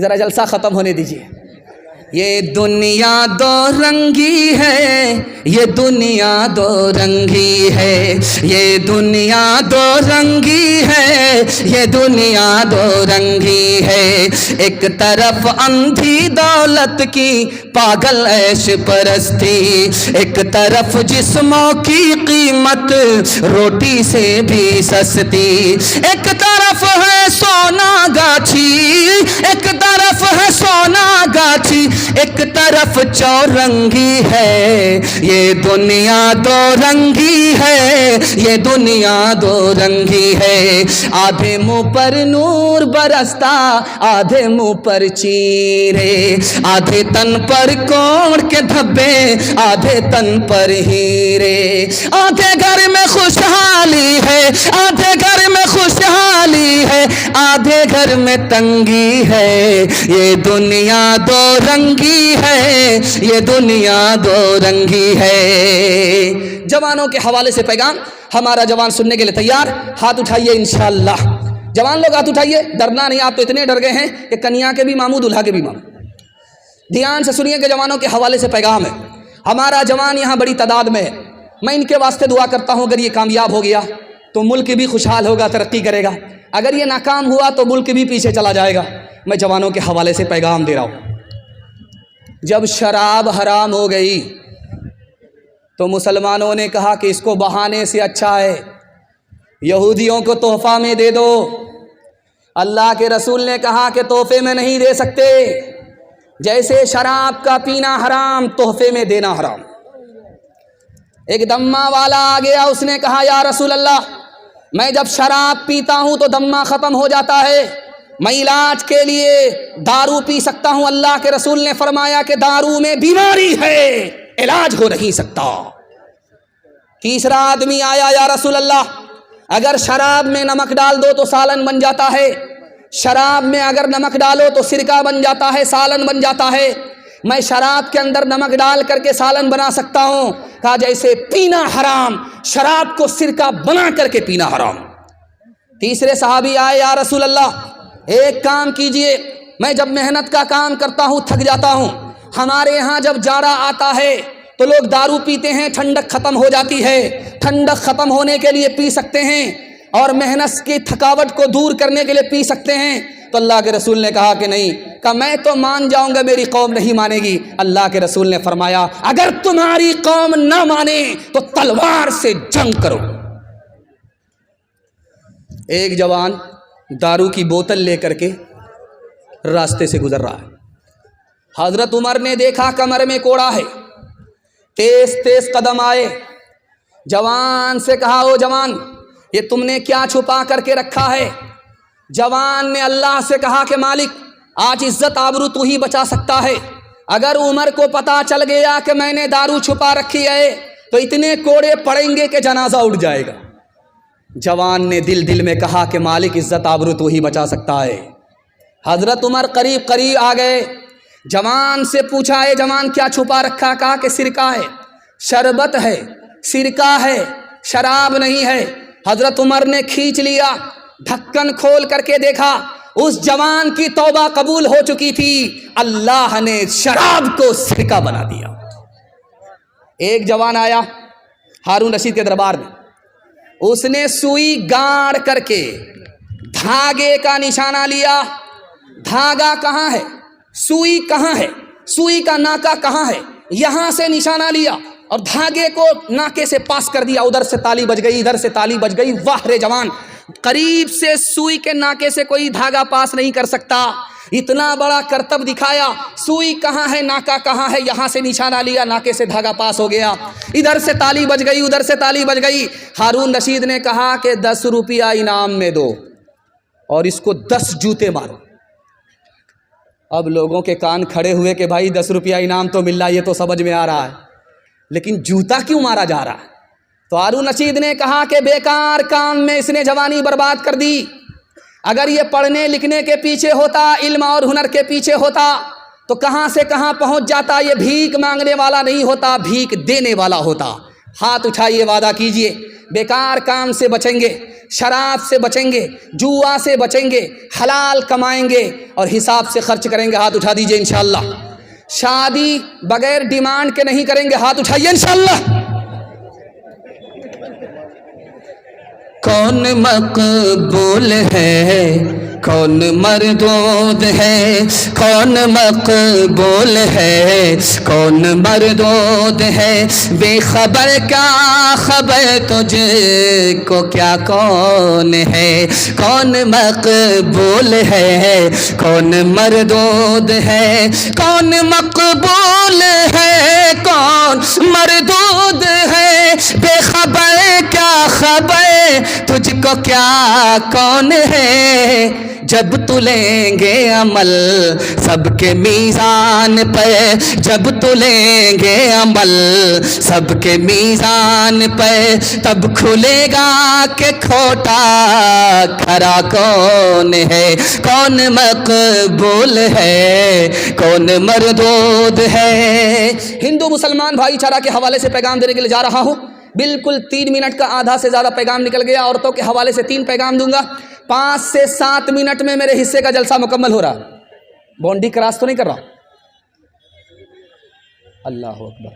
ذرا جلسہ ختم ہونے دیجئے۔ یہ دنیا دو رنگی ہے، یہ دنیا دو رنگی ہے، یہ دنیا دو رنگی ہے، یہ دنیا دو رنگی ہے۔ ایک طرف اندھی دولت کی پاگل عیش پرستی، ایک طرف جسموں کی قیمت روٹی سے بھی سستی، ایک طرف ہے سونا گاچھی، ایک طرف ہے سونا گاچھی، ایک طرف چورنگی ہے۔ یہ دنیا دو رنگی ہے، یہ دنیا دو رنگی ہے۔ آدھے منہ پر نور برستا، آدھے منہ پر چیرے، آدھے تن پر کوڑ کے دھبے، آدھے تن پر ہیرے۔ آدھے گھر میں خوشحالی ہے، آدھے گھر میں خوشحالی ہے، آدھے گھر میں تنگی ہے۔ یہ دنیا دو رنگی ہے، یہ دنیا دو رنگی ہے۔ جوانوں کے حوالے سے پیغام، ہمارا جوان سننے کے لیے تیار؟ ہاتھ اٹھائیے انشاءاللہ، جوان لوگ ہاتھ اٹھائیے، ڈرنا نہیں، آپ تو اتنے ڈر گئے ہیں کہ کنیا کے بھی ماموں دلہا کے بھی ماموں۔ دھیان سے سنیے کہ جوانوں کے حوالے سے پیغام ہے، ہمارا جوان یہاں بڑی تعداد میں ہے، میں ان کے واسطے دعا کرتا ہوں، اگر یہ کامیاب ہو گیا تو ملک بھی خوشحال ہوگا، ترقی کرے گا، اگر یہ ناکام ہوا تو ملک بھی پیچھے چلا جائے گا۔ میں جوانوں کے حوالے سے پیغام دے رہا ہوں، جب شراب حرام ہو گئی تو مسلمانوں نے کہا کہ اس کو بہانے سے اچھا ہے یہودیوں کو تحفہ میں دے دو۔ اللہ کے رسول نے کہا کہ تحفے میں نہیں دے سکتے، جیسے شراب کا پینا حرام، تحفے میں دینا حرام۔ ایک دمہ والا آ گیا، اس نے کہا یا رسول اللہ، میں جب شراب پیتا ہوں تو دمہ ختم ہو جاتا ہے، میں علاج کے لیے دارو پی سکتا ہوں؟ اللہ کے رسول نے فرمایا کہ دارو میں بیماری ہے، علاج ہو نہیں سکتا۔ تیسرا آدمی آیا، یا رسول اللہ، اگر شراب میں نمک ڈال دو تو سالن بن جاتا ہے، شراب میں اگر نمک ڈالو تو سرکہ بن جاتا ہے، سالن بن جاتا ہے، میں شراب کے اندر نمک ڈال کر کے سالن بنا سکتا ہوں؟ کہا جیسے پینا حرام، شراب کو سرکہ بنا کر کے پینا حرام۔ تیسرے صحابی آئے، یا رسول اللہ، ایک کام کیجئے، میں جب محنت کا کام کرتا ہوں تھک جاتا ہوں، ہمارے ہاں جب جاڑا آتا ہے تو لوگ دارو پیتے ہیں، ٹھنڈک ختم ہو جاتی ہے، ٹھنڈک ختم ہونے کے لیے پی سکتے ہیں، اور محنت کی تھکاوٹ کو دور کرنے کے لیے پی سکتے ہیں۔ تو اللہ کے رسول نے کہا کہ نہیں، کہ میں تو مان جاؤں گا، میری قوم نہیں مانے گی۔ اللہ کے رسول نے فرمایا اگر تمہاری قوم نہ مانے تو تلوار سے جنگ کرو۔ ایک جوان دارو کی بوتل لے کر کے راستے سے گزر رہا ہے، حضرت عمر نے دیکھا کمر میں کوڑا ہے، تیز تیز قدم آئے، جوان سے کہا او جوان، یہ تم نے کیا چھپا کر کے رکھا ہے؟ جوان نے اللہ سے کہا کہ مالک، آج عزت آبرو تو ہی بچا سکتا ہے، اگر عمر کو پتا چل گیا کہ میں نے دارو چھپا رکھی ہے تو اتنے کوڑے پڑیں گے کہ جنازہ اٹھ جائے گا۔ جوان نے دل میں کہا کہ مالک، عزت آبرو تو ہی بچا سکتا ہے۔ حضرت عمر قریب آ گئے، جوان سے پوچھا اے جوان کیا چھپا رکھا؟ کہا کہ سرکہ ہے، شربت ہے، سرکہ ہے، شراب نہیں ہے۔ حضرت عمر نے کھینچ لیا، ڈھکن کھول کر کے دیکھا، اس جوان کی توبہ قبول ہو چکی تھی، اللہ نے شراب کو سرکہ بنا دیا۔ ایک جوان آیا ہارون رشید کے دربار میں، اس نے سوئی گاڑ کر کے دھاگے کا نشانہ لیا۔ دھاگا کہاں ہے؟ سوئی کہاں ہے؟ سوئی کا ناکا کہاں ہے؟ یہاں سے نشانہ لیا اور دھاگے کو ناکے سے پاس کر دیا۔ ادھر سے تالی بج گئی، ادھر سے تالی بج گئی۔ واہ رے جوان، قریب سے سوئی کے ناکے سے کوئی دھاگا پاس نہیں کر سکتا، اتنا بڑا کرتب دکھایا۔ سوئی کہاں ہے، ناکا کہاں ہے، یہاں سے نشانہ لیا، ناکے سے دھاگا پاس ہو گیا۔ ادھر سے تالی بج گئی، ادھر سے تالی بج گئی۔ ہارون رشید نے کہا کہ 10 روپیہ انعام میں دو اور اس کو 10 جوتے مارو۔ اب لوگوں کے کان کھڑے ہوئے کہ بھائی 10 روپیہ انعام تو مل رہا ہے، یہ تو سمجھ میں آ رہا ہے، لیکن جوتا کیوں مارا جا رہا ہے؟ تو ہارون رشید نے کہا کہ بیکار کام میں اس نے جوانی برباد کر دی۔ اگر یہ پڑھنے لکھنے کے پیچھے ہوتا، علم اور ہنر کے پیچھے ہوتا تو کہاں سے کہاں پہنچ جاتا۔ یہ بھیک مانگنے والا نہیں ہوتا، بھیک دینے والا ہوتا۔ ہاتھ اٹھائیے، وعدہ کیجئے بیکار کام سے بچیں گے، شراب سے بچیں گے، جوا سے بچیں گے، حلال کمائیں گے اور حساب سے خرچ کریں گے۔ ہاتھ اٹھا دیجئے انشاءاللہ۔ شادی بغیر ڈیمانڈ کے نہیں کریں گے۔ ہاتھ اٹھائیے انشاءاللہ۔ کون مقبول ہے، کون مردود ہے، کون مقبول ہے، کون مردود ہے، بے خبر کا خبر تجھ کو کیا کون ہے، کون مقبول ہے، کون مردود ہے، کون مقبول ہے، کون مردود ہے، بے خبر کیا خبر تجھ کو کیا کون ہے، جب تلیں گے عمل سب کے میزان پہ، جب تلیں گے عمل سب کے میزان پہ، تب کھلے گا کہ کھوٹا کھرا کون ہے، کون مقبول ہے، کون مردود ہے۔ ہندو مسلمان بھائی چارہ کے حوالے سے پیغام دینے کے لیے جا رہا ہوں۔ بالکل 3 منٹ کا آدھا سے زیادہ پیغام نکل گیا۔ عورتوں کے حوالے سے 3 پیغام دوں گا۔ 5 سے 7 منٹ میں میرے حصے کا جلسہ مکمل ہو رہا ہے۔ باؤنڈری کراس تو نہیں کر رہا؟ اللہ اکبر۔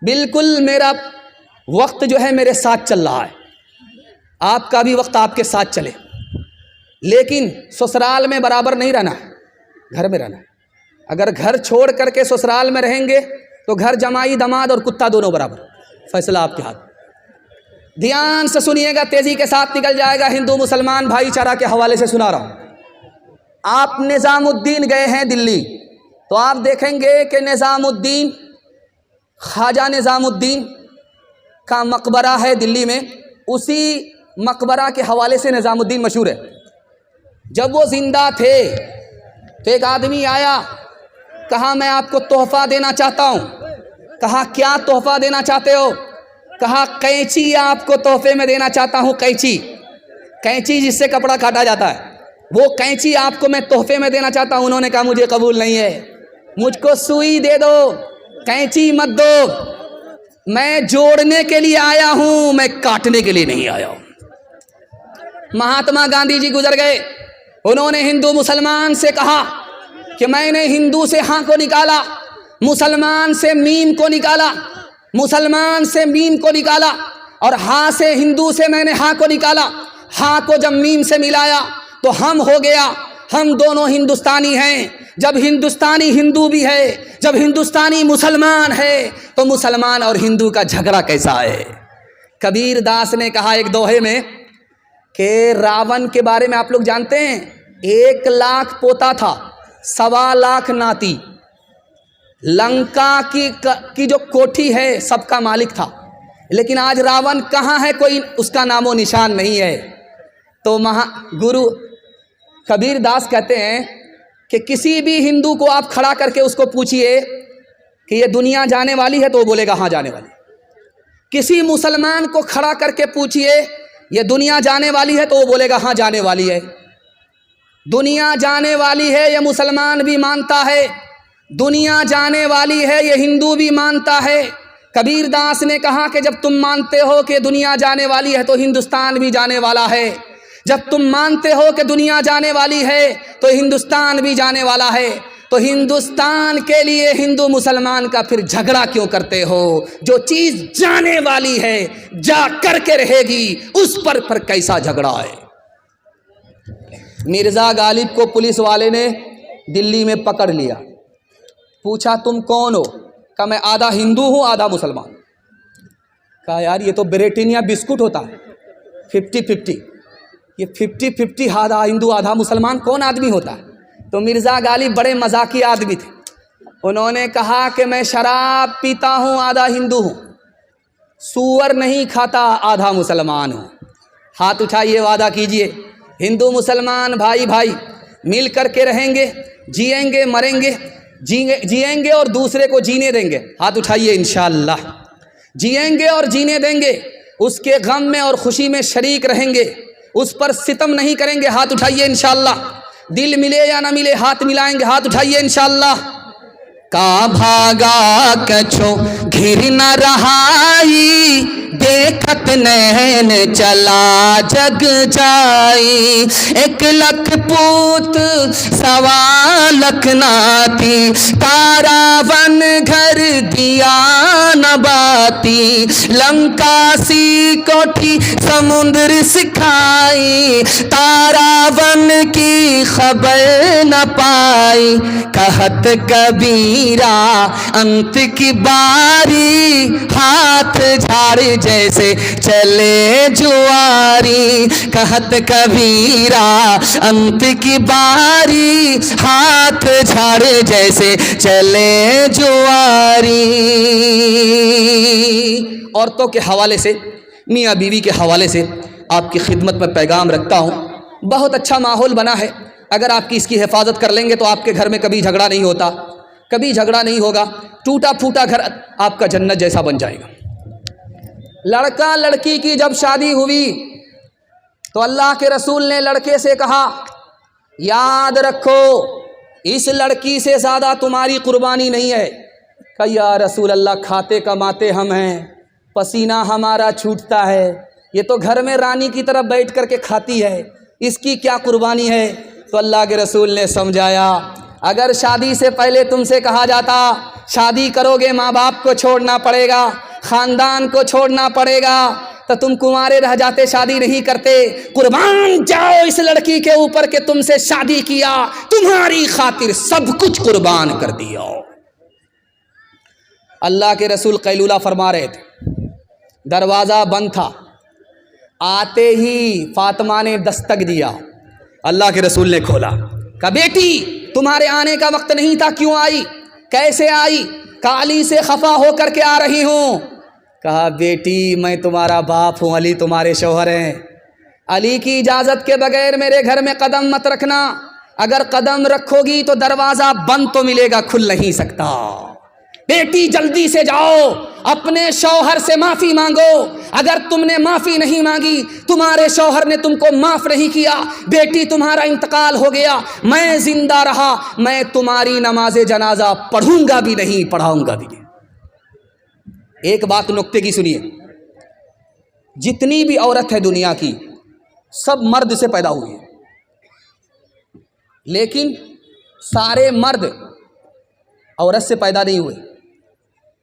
بالکل میرا وقت جو ہے میرے ساتھ چل رہا ہے، آپ کا بھی وقت آپ کے ساتھ چلے، لیکن سسرال میں برابر نہیں رہنا ہے، گھر میں رہنا ہے۔ اگر گھر چھوڑ کر کے سسرال میں رہیں گے تو گھر جمائی دماد اور کتا دونوں برابر، فیصلہ آپ کے ہاتھ۔ دھیان سے سنیے گا، تیزی کے ساتھ نکل جائے گا۔ ہندو مسلمان بھائی چارہ کے حوالے سے سنا رہا ہوں۔ آپ نظام الدین گئے ہیں دلی تو آپ دیکھیں گے کہ نظام الدین، خواجہ نظام الدین کا مقبرہ ہے دلی میں، اسی مقبرہ کے حوالے سے نظام الدین مشہور ہے۔ جب وہ زندہ تھے تو ایک آدمی آیا، کہا میں آپ کو تحفہ دینا چاہتا ہوں۔ کہا کیا تحفہ دینا چاہتے ہو؟ کہا قینچی آپ کو تحفے میں دینا چاہتا ہوں۔ قینچی، قینچی جس سے کپڑا کاٹا جاتا ہے، وہ قینچی آپ کو میں تحفے میں دینا چاہتا ہوں۔ انہوں نے کہا مجھے قبول نہیں ہے، مجھ کو سوئی دے دو، قینچی مت دو، میں جوڑنے کے لیے آیا ہوں، میں کاٹنے کے لیے نہیں آیا ہوں۔ مہاتما گاندھی جی گزر گئے، انہوں نے ہندو مسلمان سے کہا کہ میں نے ہندو سے ہاں کو نکالا، مسلمان سے میم کو نکالا، مسلمان سے میم کو نکالا، اور ہاں سے ہندو سے میں نے ہاں کو نکالا۔ ہاں کو جب میم سے ملایا تو ہم ہو گیا، ہم دونوں ہندوستانی ہیں۔ جب ہندوستانی ہندو بھی ہے، جب ہندوستانی مسلمان ہے تو مسلمان اور ہندو کا جھگڑا کیسا ہے؟ کبیر داس نے کہا ایک دوہے میں کہ راون کے بارے میں آپ لوگ جانتے ہیں، 1 لاکھ پوتا تھا، 1.25 لاکھ ناتی۔ لنکا کی جو کوٹھی ہے سب کا مالک تھا، لیکن آج راون کہاں ہے؟ کوئی اس کا نام و نشان نہیں ہے۔ تو گرو کبیر داس کہتے ہیں کہ کسی بھی ہندو کو آپ کھڑا کر کے اس کو پوچھئے کہ یہ دنیا جانے والی ہے تو وہ بولے گا ہاں جانے والی۔ کسی مسلمان کو کھڑا کر کے پوچھئے یہ دنیا جانے والی ہے تو وہ بولے گا ہاں جانے والی ہے۔ دنیا جانے والی ہے یہ مسلمان بھی مانتا ہے، دنیا جانے والی ہے یہ ہندو بھی مانتا ہے۔ کبیر داس نے کہا کہ جب تم مانتے ہو کہ دنیا جانے والی ہے تو ہندوستان بھی جانے والا ہے، جب تم مانتے ہو کہ دنیا جانے والی ہے تو ہندوستان بھی جانے والا ہے۔ تو تو ہندوستان کے لیے ہندو مسلمان کا پھر جھگڑا کیوں کرتے ہو؟ جو چیز جانے والی ہے جا کر کے رہے گی، اس پر کیسا جھگڑا ہے؟ مرزا غالب کو پولیس والے نے دلی میں پکڑ لیا، پوچھا تم کون ہو؟ کہا میں آدھا ہندو ہوں آدھا مسلمان۔ کہا یار یہ تو بریٹینیا بسکٹ ہوتا ہے 50-50، یہ 50-50 آدھا ہندو آدھا مسلمان کون آدمی ہوتا ہے؟ تو مرزا غالب بڑے مذاقی آدمی تھے، انہوں نے کہا کہ میں شراب پیتا ہوں آدھا ہندو ہوں، سور نہیں کھاتا آدھا مسلمان ہوں۔ ہاتھ اٹھائیے، وعدہ کیجئے ہندو مسلمان بھائی بھائی مل کر کے رہیں گے، جئیں گے مریں گے، جئیں گے اور دوسرے کو جینے دیں گے۔ ہاتھ اٹھائیے، انشاءاللہ جئیں گے اور جینے دیں گے، اس کے غم میں اور خوشی میں شریک رہیں گے، اس پر ستم نہیں کریں گے۔ ہاتھ اٹھائیے انشاءاللہ، دل ملے یا نہ ملے ہاتھ ملائیں گے۔ ہاتھ اٹھائیے انشاءاللہ۔ کا بھاگا کچھو گھر نہ رہائی، دیکھت نین چلا جگ جائی، 1,00,000 پوت 1,15,00,000 ناتی، تارا ون گھر دیا نہ باتی، لنکا سی کوٹھی سمندر سکھائی، تارا ون کی خبر نہ پائی، کہت کبیرہ انت کی باری، ہاتھ جھاڑ جیسے چلے جواری، کہت کبیرہ انت کی باری، ہاتھ جھاڑ جیسے چلے جواری۔ عورتوں کے حوالے سے، میاں بیوی کے حوالے سے آپ کی خدمت میں پیغام رکھتا ہوں۔ بہت اچھا ماحول بنا ہے، اگر آپ کی اس کی حفاظت کر لیں گے تو آپ کے گھر میں کبھی جھگڑا نہیں ہوتا، کبھی جھگڑا نہیں ہوگا، ٹوٹا پھوٹا گھر آپ کا جنت جیسا بن جائے گا۔ لڑکا لڑکی کی جب شادی ہوئی تو اللہ کے رسول نے لڑکے سے کہا یاد رکھو اس لڑکی سے زیادہ تمہاری قربانی نہیں ہے۔ کہ یا رسول اللہ کھاتے کماتے ہم ہیں، پسینہ ہمارا چھوٹتا ہے، یہ تو گھر میں رانی کی طرف بیٹھ کر کے کھاتی ہے، اس کی کیا قربانی ہے؟ تو اللہ کے رسول نے سمجھایا اگر شادی سے پہلے تم سے کہا جاتا شادی کرو گے ماں باپ کو چھوڑنا پڑے گا، خاندان کو چھوڑنا پڑے گا، تو تم کنوارے رہ جاتے، شادی نہیں کرتے۔ قربان جاؤ اس لڑکی کے اوپر کہ تم سے شادی کیا، تمہاری خاطر سب کچھ قربان کر دیا۔ اللہ کے رسول قیلولہ فرما رہے تھے، دروازہ بند تھا، آتے ہی فاطمہ نے دستک دیا، اللہ کے رسول نے کھولا، کہا بیٹی تمہارے آنے کا وقت نہیں تھا، کیوں آئی، کیسے آئی؟ کہا علی سے خفا ہو کر کے آ رہی ہوں۔ کہا بیٹی میں تمہارا باپ ہوں، علی تمہارے شوہر ہیں، علی کی اجازت کے بغیر میرے گھر میں قدم مت رکھنا، اگر قدم رکھو گی تو دروازہ بند تو ملے گا، کھل نہیں سکتا۔ بیٹی جلدی سے جاؤ اپنے شوہر سے معافی مانگو، اگر تم نے معافی نہیں مانگی تمہارے شوہر نے تم کو معاف نہیں کیا، بیٹی تمہارا انتقال ہو گیا، میں زندہ رہا میں تمہاری نماز جنازہ پڑھوں گا بھی نہیں، پڑھاؤں گا بھی نہیں۔ ایک بات نکتے کی سنیے، جتنی بھی عورت ہے دنیا کی سب مرد سے پیدا ہوئی ہے، لیکن سارے مرد عورت سے پیدا نہیں ہوئے،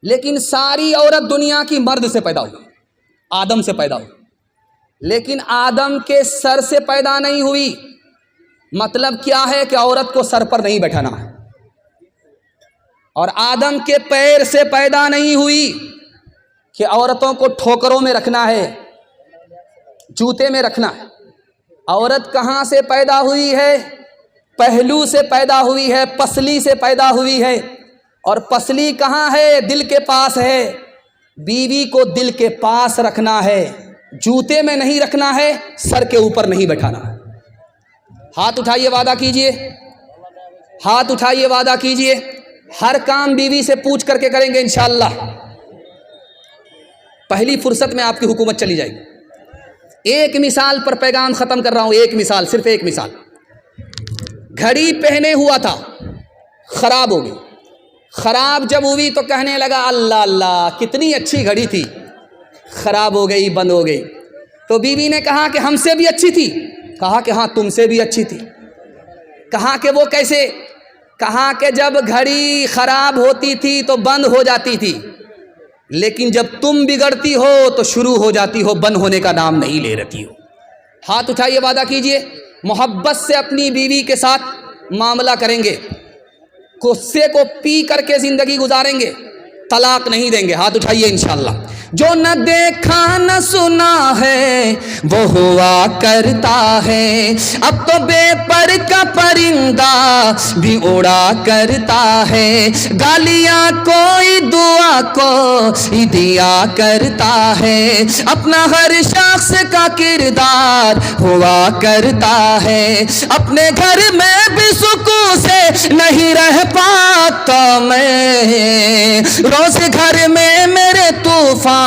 لیکن ساری عورت دنیا کی مرد سے پیدا ہوئی، آدم سے پیدا ہوئی، لیکن آدم کے سر سے پیدا نہیں ہوئی۔ مطلب کیا ہے کہ عورت کو سر پر نہیں بیٹھانا ہے، اور آدم کے پیر سے پیدا نہیں ہوئی کہ عورتوں کو ٹھوکروں میں رکھنا ہے، جوتے میں رکھنا ہے۔ عورت کہاں سے پیدا ہوئی ہے؟ پہلو سے پیدا ہوئی ہے، پسلی سے پیدا ہوئی ہے، اور پسلی کہاں ہے؟ دل کے پاس ہے۔ بیوی کو دل کے پاس رکھنا ہے، جوتے میں نہیں رکھنا ہے، سر کے اوپر نہیں بٹھانا ہے۔ ہاتھ اٹھائیے وعدہ کیجئے، ہاتھ اٹھائیے وعدہ کیجئے، ہر کام بیوی سے پوچھ کر کے کریں گے انشاءاللہ۔ پہلی فرصت میں آپ کی حکومت چلی جائے گی۔ ایک مثال پر پیغام ختم کر رہا ہوں، ایک مثال، صرف ایک مثال۔ گھڑی پہنے ہوا تھا، خراب ہو گئی، خراب جب ہوئی تو کہنے لگا اللہ اللہ کتنی اچھی گھڑی تھی، خراب ہو گئی، بند ہو گئی۔ تو بیوی نے کہا کہ ہم سے بھی اچھی تھی، کہا کہ ہاں تم سے بھی اچھی تھی۔ کہا کہ وہ کیسے؟ کہا کہ جب گھڑی خراب ہوتی تھی تو بند ہو جاتی تھی، لیکن جب تم بگڑتی ہو تو شروع ہو جاتی ہو، بند ہونے کا نام نہیں لے رہتی ہو۔ ہاتھ اٹھائیے، وعدہ کیجئے محبت سے اپنی بیوی کے ساتھ معاملہ کریں گے، غصے کو پی کر کے زندگی گزاریں گے، طلاق نہیں دیں گے۔ ہاتھ اٹھائیے انشاءاللہ۔ جو نہ دیکھا نہ سنا ہے وہ ہوا کرتا ہے، اب تو بے پر کا پرندہ بھی اڑا کرتا ہے، گالیاں کوئی دعا کو دیا کرتا ہے، اپنا ہر شخص کا کردار ہوا کرتا ہے، اپنے گھر میں بھی سکون سے نہیں رہ پاتا میں، روز گھر میں میرے طوفان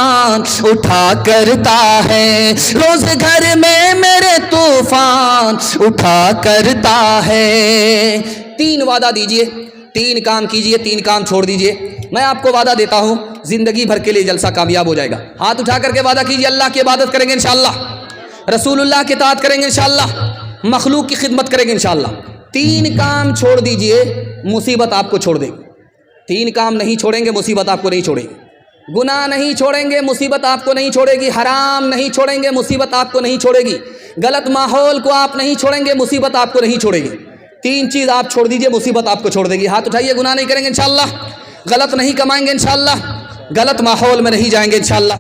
اٹھا کرتا ہے، روز گھر میں میرے طوفان اٹھا کرتا ہے۔ 3 وعدہ دیجئے، 3 کام کیجئے، 3 کام چھوڑ دیجئے۔ میں آپ کو وعدہ دیتا ہوں زندگی بھر کے لیے جلسہ کامیاب ہو جائے گا۔ ہاتھ اٹھا کر کے وعدہ کیجئے، اللہ کی عبادت کریں گے انشاءاللہ، رسول اللہ کی اطاعت کریں گے انشاءاللہ، مخلوق کی خدمت کریں گے انشاءاللہ۔ 3 کام چھوڑ دیجئے، مصیبت آپ کو چھوڑ دے گی۔ 3 کام نہیں چھوڑیں گے، مصیبت آپ کو نہیں چھوڑے گی۔ گناہ نہیں چھوڑیں گے، مصیبت آپ کو نہیں چھوڑے گی۔ حرام نہیں چھوڑیں گے، مصیبت آپ کو نہیں چھوڑے گی۔ غلط ماحول کو آپ نہیں چھوڑیں گے، مصیبت آپ کو نہیں چھوڑے گی۔ 3 چیز آپ چھوڑ دیجئے، مصیبت آپ کو چھوڑ دے گی۔ ہاتھ اٹھائیے، گناہ نہیں کریں گے انشاءاللہ، غلط نہیں کمائیں گے انشاءاللہ، غلط ماحول میں نہیں جائیں گے انشاءاللہ۔